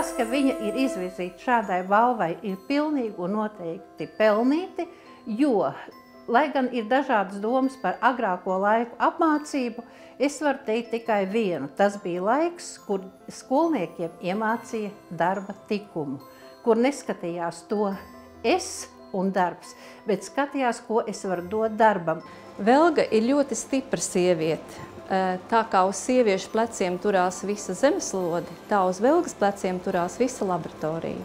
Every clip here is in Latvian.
tas, ka viņa ir izvirzīta šādai balvai, ir pilnīgi un noteikti pelnīti, jo, lai gan ir dažādas domas par agrāko laiku apmācību, es varu teikt tikai vienu. Tas bija laiks, kur skolniekiem iemācīja darba tikumu, kur neskatījās to es un darbs, bet skatījās, ko es varu dot darbam. Velga ir ļoti stipra sieviete. Tā kā uz sieviešu pleciem turās visa zemeslode, tā uz Velgas pleciem turās visa laboratorija.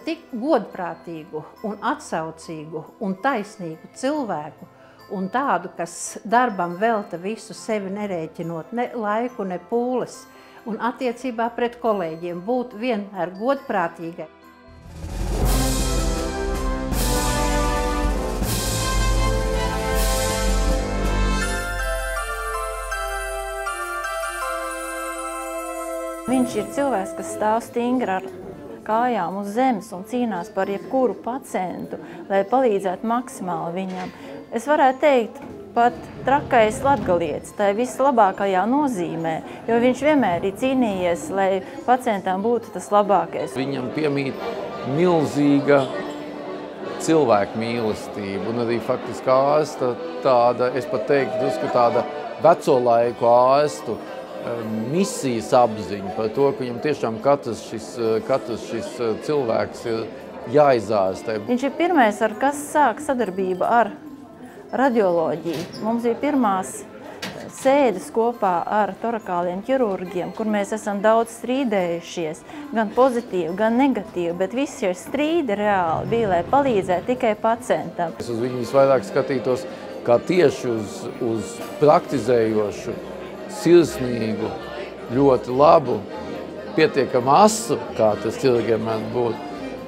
Tik godprātīgu un atsaucīgu un taisnīgu cilvēku un tādu, kas darbam velta visu sevi nerēķinot, ne laiku, ne pūles, un attiecībā pret kolēģiem būt vienmēr godprātīgai. Viņš ir cilvēks, kas stāv stingri ar kājām uz zemes un cīnās par jebkuru pacientu, lai palīdzētu maksimāli viņam. Es varētu teikt, pat trakais latgalietis, tā ir vislabākajā nozīmē, jo viņš vienmēr ir cīnījies, lai pacientam būtu tas labākais. Viņam piemīt milzīga cilvēku mīlestība un arī faktiski ārsta tāda, es pat teiktu, drusku tāda veco laiku ārstu misijas apziņa par to, ka viņam tiešām katrs šis cilvēks ir jāizārstē. Viņš ir pirmais, ar kas sāk sadarbību ar radioloģiju. Mums bija pirmās sēdes kopā ar torakāliem ķirurgiem, kur mēs esam daudz strīdējušies, gan pozitīvi, gan negatīvi, bet visi šie strīdi reāli bija, lai palīdzētu tikai pacientam. Es uz viņu visvairāk skatītos kā tieši uz praktizējošu, sirsnīgu, ļoti labu, pietiekami asu, kā tas ķirurgiem man būtu,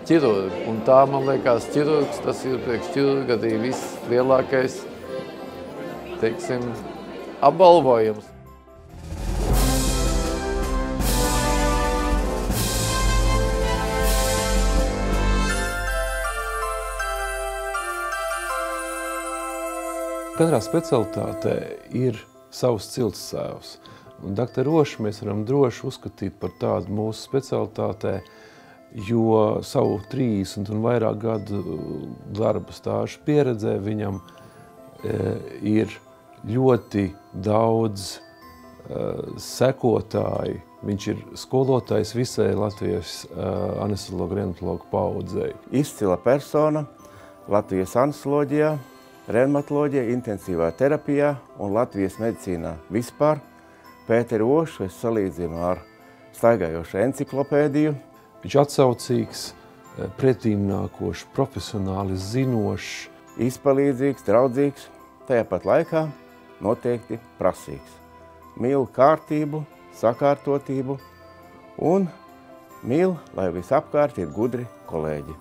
ķirurgi. Un tā, man liekas, ķirurgs, tas ir priekš ķirurga arī vislielākais, teiksim, apbalvojums. Katrā specialitātē ir savs ciltssēvs. Un doktoru Rošu mēs varam droši uzskatīt par tādu mūsu specialitātē, jo savu 30 un vairāk gadu darba stāžu pieredzē viņam ir ļoti daudz sekotāji. Viņš ir skolotājs visai Latvijas anesteziologu reanimatologu paudzei. Izcila persona Latvijas anestezioloģijā, reanimatoloģijā, intensīvā terapijā un Latvijas medicīnā vispār. Pēteru Ošu es salīdzinu ar staigājošu enciklopēdiju. Viņš atsaucīgs, pretīmnākošs, profesionāli zinošs. Izpalīdzīgs, draudzīgs, tajā pat laikā noteikti prasīgs. Mīl kārtību, sakārtotību un mīl, lai visapkārt ir gudri kolēģi.